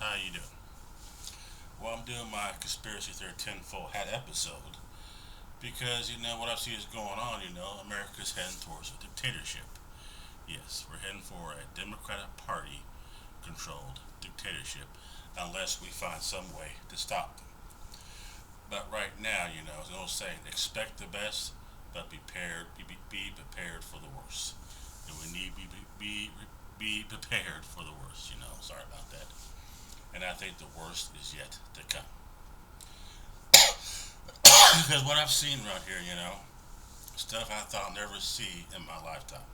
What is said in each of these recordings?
How you doing? Well, I'm doing my Conspiracy Theory Tenfold Hat episode because what I see is going on. America's heading towards a dictatorship. Yes, we're heading for a Democratic Party controlled dictatorship unless we find some way to stop them. But right now, as an old saying, expect the best, but be prepared for the worst. And we need be prepared for the worst. Sorry about that. And I think the worst is yet to come. Because what I've seen around here, stuff I thought I'd never see in my lifetime.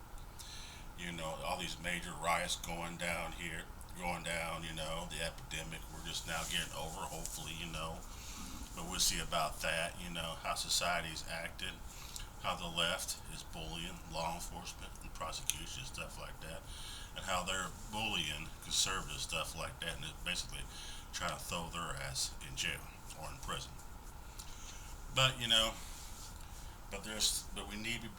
All these major riots going down, the epidemic we're just now getting over, hopefully, but we'll see about that, how society's acting, how the left is bullying law enforcement and prosecution, stuff like that, and how they're bullying conservative stuff like that, and it's basically trying to throw their ass in jail or in prison. But but we need to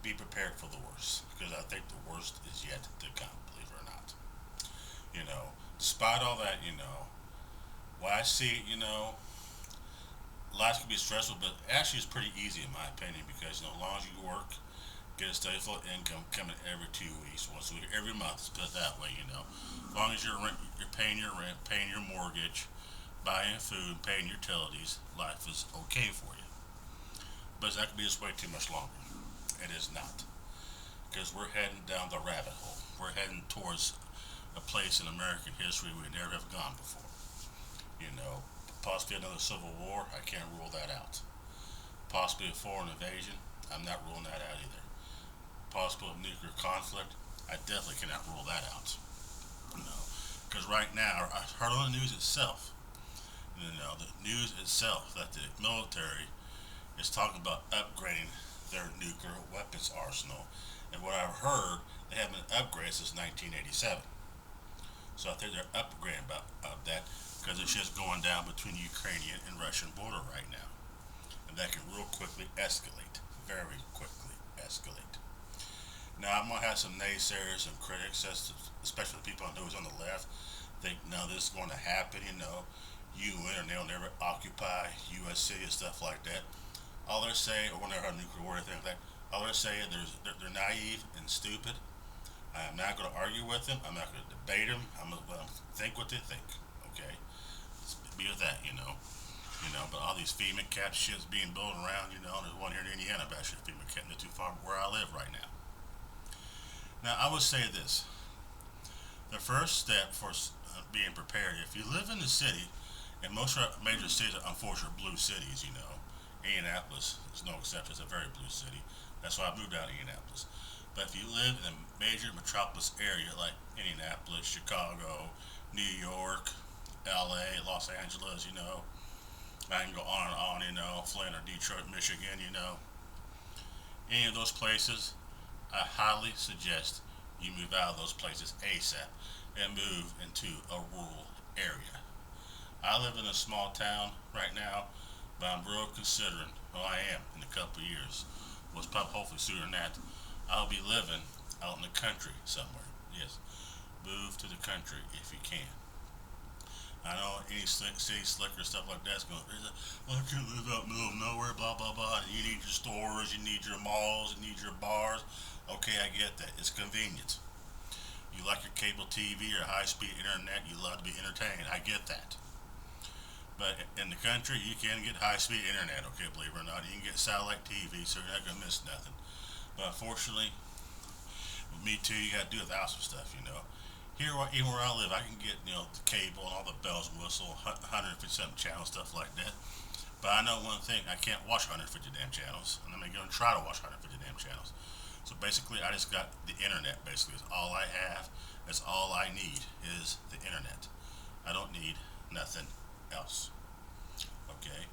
be prepared for the worst because I think the worst is yet to come. Believe it or not, despite all that, what I see, life can be stressful, but actually it's pretty easy in my opinion because as long as you work, get a steady flow of income coming every 2 weeks, once a week, every month. Let's put it that way, as long as you're paying your rent, paying your mortgage, buying food, paying your utilities, life is okay for you. But that could be this way too much longer. It is not. Because we're heading down the rabbit hole. We're heading towards a place in American history we never have gone before. You know, Possibly another civil war, I can't rule that out. Possibly a foreign invasion, I'm not ruling that out either. Possible nuclear conflict, I definitely cannot rule that out. Because right now, I heard on the news itself, the news itself that the military is talking about upgrading their nuclear weapons arsenal. And what I've heard, they haven't been upgraded since 1987. So I think they're upgrading about that because it's just going down between Ukrainian and Russian border right now. And that can real quickly escalate, very quickly escalate. Now I'm gonna have some naysayers and critics, especially the people I know who's on the left, think no, this is going to happen. UN or they'll never occupy U.S. city and stuff like that. All they're saying, or when they're on nuclear war or anything like that, all they're saying they're naive and stupid. I'm not going to argue with them. I'm not going to debate them. I'm going to let them think what they think. Okay, let's be with that. But all these FEMA cap shits being built around. There's one here in Indiana, but actually FEMA cap not too far from where I live right now. Now I would say this: the first step for being prepared, if you live in the city, and most of our major cities are unfortunately blue cities, Indianapolis is no exception. It's a very blue city. That's why I moved out of Indianapolis. But if you live in a major metropolis area like Indianapolis, Chicago, New York, LA, Los Angeles, I can go on and on, Flint or Detroit, Michigan, any of those places, I highly suggest you move out of those places ASAP and move into a rural area. I live in a small town right now, but I'm real considering who I am in a couple of years. Was probably hopefully sooner than that. I'll be living out in the country somewhere. Yes, move to the country if you can. I know any city slicker stuff like that's going. I can't live out in the middle of nowhere. Blah blah blah. And you need your stores, you need your malls, you need your bars. Okay, I get that. It's convenient. You like your cable TV or high-speed internet. You love to be entertained. I get that. But in the country, you can get high-speed internet. Okay, believe it or not, you can get satellite TV, so you're not gonna miss nothing. But unfortunately, with me too, you gotta do without some stuff. Here, even where I live, I can get the cable and all the bells and whistles, 157 channels, stuff like that. But I know one thing: I can't watch 150 damn channels, and I'm gonna try to watch 150 damn channels. So basically, I just got the internet. Basically, it's all I have. That's all I need is the internet. I don't need nothing else. Okay.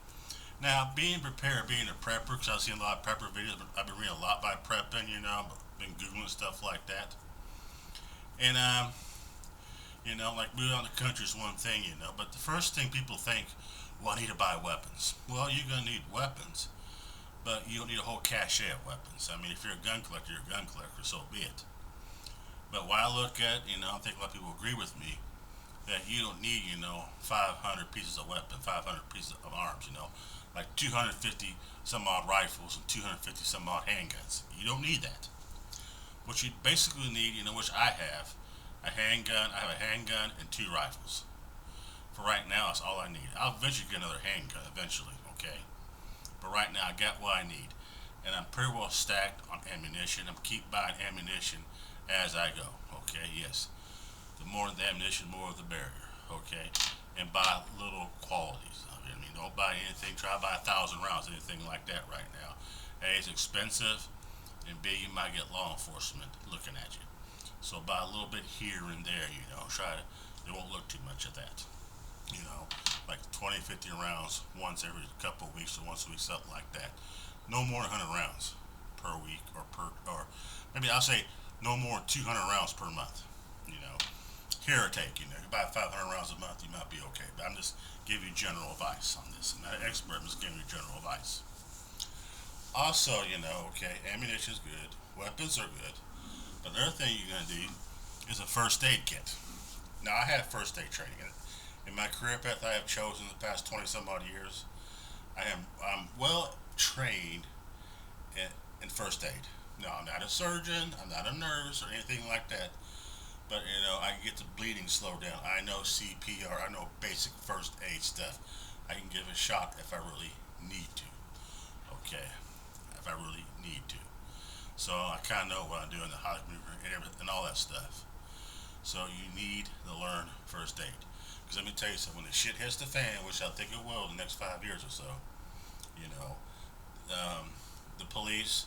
Now, being prepared, being a prepper, because I've seen a lot of prepper videos. I've been reading a lot by prepping. I've been googling stuff like that. And like moving out in the country is one thing, But the first thing people think, well, I need to buy weapons. Well, you're gonna need weapons, but you don't need a whole cache of weapons. I mean, if you're a gun collector, you're a gun collector, so be it. But when I look at, I think a lot of people agree with me. that you don't need, 500 pieces of weapon, 500 pieces of arms, like 250 some odd rifles and 250 some odd handguns. You don't need that. What you basically need, which I have, a handgun. I have a handgun and two rifles. For right now, that's all I need. I'll eventually get another handgun eventually, okay? But right now, I got what I need, and I'm pretty well stacked on ammunition. I'm keep buying ammunition as I go, okay? Yes, the more the ammunition, the more the barrier, okay? And buy little qualities. I mean, don't buy anything. Try to buy 1,000 rounds, anything like that right now. A, it's expensive, and B, you might get law enforcement looking at you. So buy a little bit here and there, Try to, they won't look too much at that. Like 20, 50 rounds once every couple of weeks or once a week, something like that. No more than 100 rounds per week or maybe I'll say no more than 200 rounds per month. You know, here or take. You buy 500 rounds a month, you might be okay. But I'm just giving you general advice on this. I'm not an expert. I'm just giving you general advice. Also, okay, ammunition is good, weapons are good, but the other thing you're gonna need is a first aid kit. Now, I have first aid training in my career path I have chosen the past 20 some odd years. I'm well trained in first aid. No, I'm not a surgeon. I'm not a nurse or anything like that. But I can get the bleeding slowed down. I know CPR. I know basic first aid stuff. I can give a shot if I really need to. Okay, if I really need to. So I kind of know what I'm doing, the hot maneuver and everything, and all that stuff. So you need to learn first aid. Because let me tell you something, when the shit hits the fan, which I think it will in the next 5 years or so, you know, the police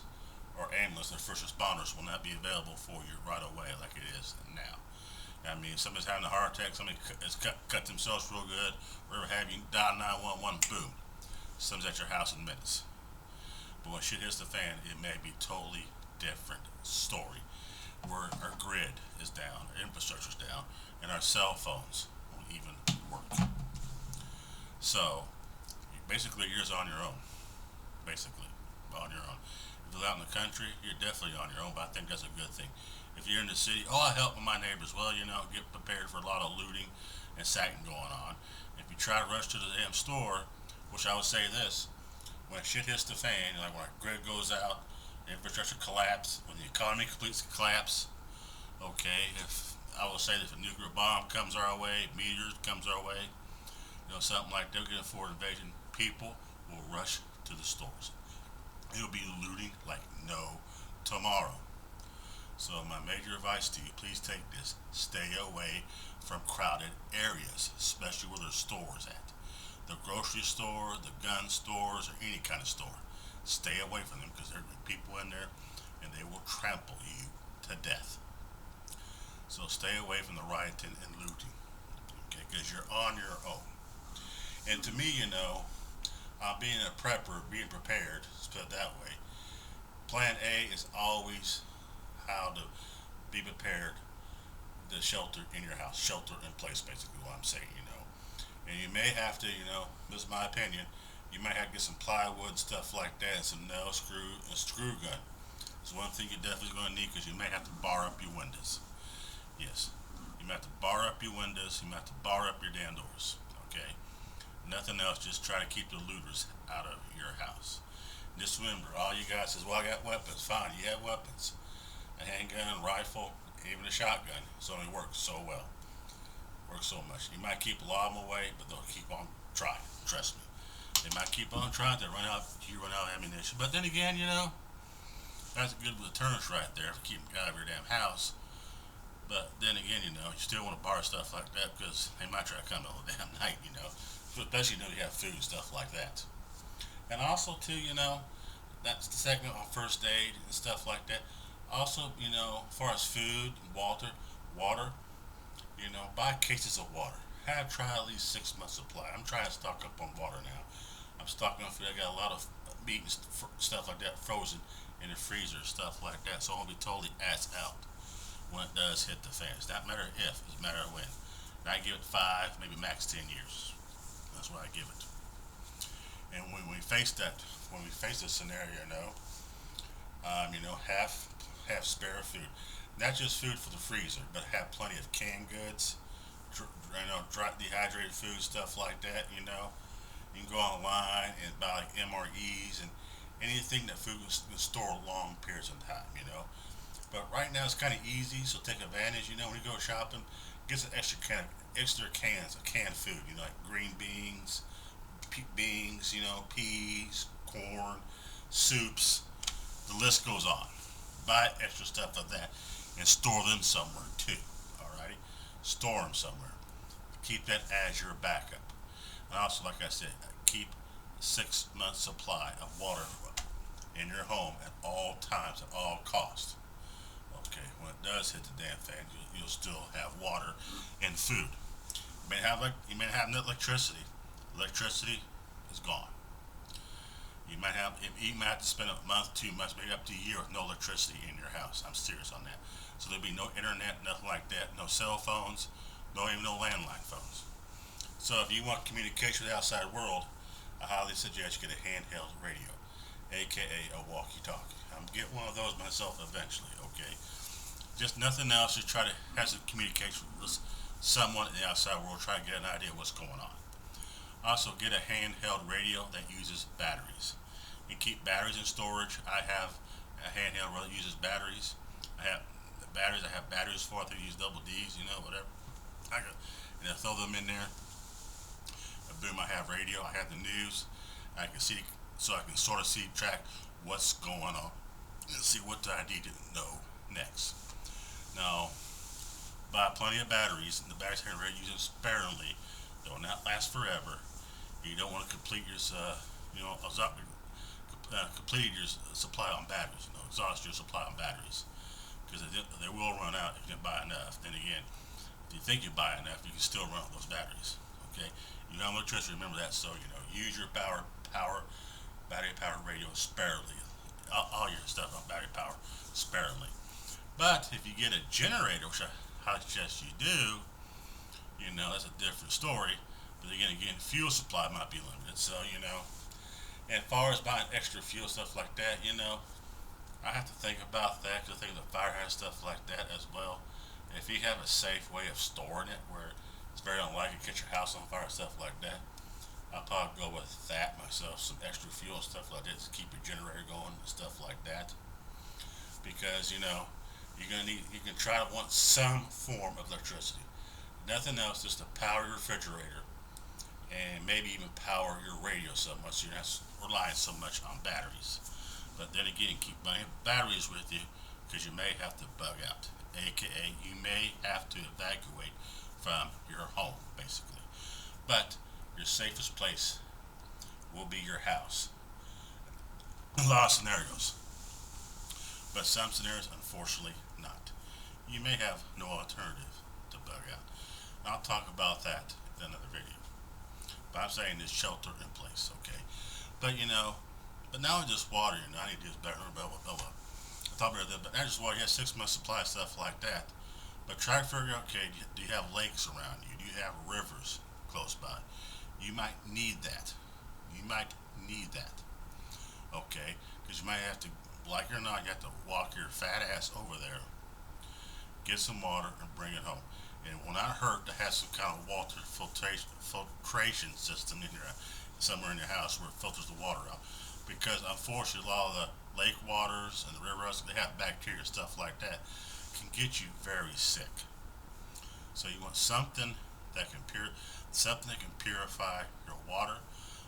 or ambulance or first responders will not be available for you right away like it is now. I mean, somebody's having a heart attack, somebody has cut themselves real good, whatever have you, dial 911, boom. Someone's at your house in minutes. But when shit hits the fan, it may be totally different story. Where our grid is down, our infrastructure's down, and our cell phones won't even work. So, basically, you're just on your own. Basically, on your own. If you're out in the country, you're definitely on your own, but I think that's a good thing. If you're in the city, I help my neighbors. Well, get prepared for a lot of looting and sacking going on. If you try to rush to the damn store, which I would say this, when shit hits the fan, like when our grid goes out, the infrastructure collapse, when the economy completes collapse, okay, if I will say that if a nuclear bomb comes our way, meteors comes our way, something like they'll get a forward invasion, people will rush to the stores. It'll be looting like no tomorrow. So my major advice to you, please take this. Stay away from crowded areas, especially where there's stores at. The grocery store, the gun stores, or any kind of store. Stay away from them because there will be people in there and they will trample you to death. So stay away from the rioting and looting, okay? Because you're on your own. And to me, being a prepper, being prepared, let's put it that way. Plan A is always how to be prepared to shelter in your house, shelter in place, basically what I'm saying. And you may have to, this is my opinion, you might have to get some plywood, stuff like that, and some nail screw, a screw gun. It's one thing you're definitely going to need because you may have to bar up your windows. Yes, you might have to bar up your windows, you might have to bar up your damn doors, okay? Nothing else, just try to keep the looters out of your house. And just remember, all you guys says, well, I got weapons. Fine, you have weapons. A handgun, rifle, even a shotgun. It's only works so well. Works so much. You might keep a lot of them away, but they'll keep on trying. Trust me. They might keep on trying to you run out of ammunition. But then again, that's good with deterrence right there for keeping out of your damn house. But then again, you still want to borrow stuff like that because they might try to come all the damn night. Especially you have food and stuff like that. And also too, that's the segment on first aid and stuff like that. Also, as far as food and water, buy cases of water. Have try at least 6 months supply. I'm trying to stock up on water now. I'm stocking up food. I got a lot of meat and stuff like that frozen in the freezer, stuff like that. So I'll be totally ass out when it does hit the fan. It's not a matter of if, it's a matter of when. And I give it 5, maybe max 10 years. That's what I give it. And when we face this scenario, have spare food. Not just food for the freezer, but have plenty of canned goods, dry, dehydrated food, stuff like that. You can go online and buy like MREs and anything that food can store long periods of time. But right now it's kind of easy, so take advantage. When you go shopping, get some extra cans of canned food. Like green beans, beans. Peas, corn, soups. The list goes on. Buy extra stuff of that and store them somewhere too. Alrighty, store them somewhere. Keep that as your backup. And also, like I said, keep 6 months supply of water in your home at all times, at all costs. Okay, when it does hit the damn fan, you'll still have water and food. You may have no electricity. Electricity is gone. You might have to spend a month, 2 months, maybe up to a year with no electricity in your house. I'm serious on that. So there'll be no internet, nothing like that, no cell phones, no landline phones. So if you want communication with the outside world, I highly suggest you get a handheld radio, aka a walkie-talkie. I'm gonna get one of those myself eventually. Okay, just nothing else. Just try to have some communication with someone in the outside world. Try to get an idea of what's going on. Also, get a handheld radio that uses batteries. You keep batteries in storage. I have a handheld radio that uses batteries. I have batteries for it. They use double D's, whatever. And I throw them in there. Boom, I have radio. I have the news. I can see, so I can sort of track what's going on and see what I need to know next. Now, buy plenty of batteries. And the batteries are using sparingly. They will not last forever. You don't want to complete your supply on batteries. Exhaust your supply on batteries because they will run out if you didn't buy enough. Then again, if you think you buy enough, you can still run those batteries. Okay, you have electricity. Remember that. So use your battery powered radio sparingly. All your stuff on battery power sparingly. But if you get a generator, which I suggest you do, that's a different story. But again, fuel supply might be limited. So and as far as buying extra fuel stuff like that, I have to think about that because I think the fire has stuff like that as well. And if you have a safe way of storing it where it's very unlikely to catch your house on fire, stuff like that, I'll probably go with that myself. Some extra fuel and stuff like that to keep your generator going and stuff like that. Because you can try to want some form of electricity. Nothing else, just to power your refrigerator and maybe even power your radio so much so you're not relying so much on batteries. But then again, keep batteries with you because you may have to bug out, aka you may have to evacuate from your home, basically. But your safest place will be your house. A lot of scenarios, but some scenarios, unfortunately, not. You may have no alternative to bug out. And I'll talk about that in another video. But I'm saying this shelter in place, okay? But but now it's just water. I need to do this better. I thought about that, but not just water. You have 6 months supply, stuff like that. But try to figure out, okay, do you have lakes around you? Do you have rivers close by? You might need that. Okay? Because you might have to, like it or not, you have to walk your fat ass over there, get some water, and bring it home. And it will not hurt to have some kind of water filtration system in your somewhere in your house where it filters the water out. Because unfortunately, a lot of the lake waters and the rivers, they have bacteria, stuff like that, can get you very sick. So you want something that can purify your water.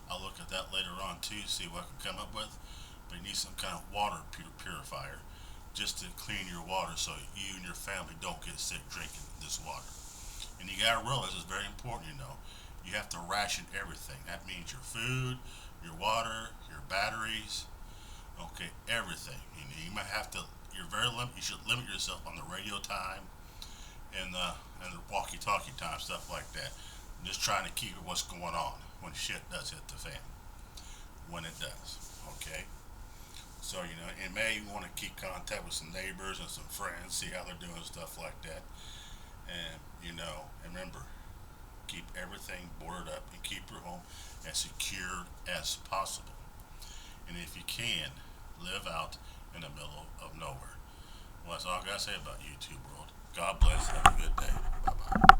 I'll look at that later on too, see what I can come up with. But you need some kind of water purifier just to clean your water so you and your family don't get sick drinking this water. And you gotta realize it's very important, you have to ration everything. That means your food, your water, your batteries, okay, everything. You might have to, you should limit yourself on the radio time and the walkie-talkie time, stuff like that. Just trying to keep what's going on when shit does hit the fan. When it does, okay? So, in May, you want to keep contact with some neighbors and some friends, see how they're doing, stuff like that. And, and remember, keep everything boarded up and keep your home as secure as possible. And if you can, live out in the middle of nowhere. Well, that's all I got to say about YouTube world. God bless. Have a good day. Bye-bye.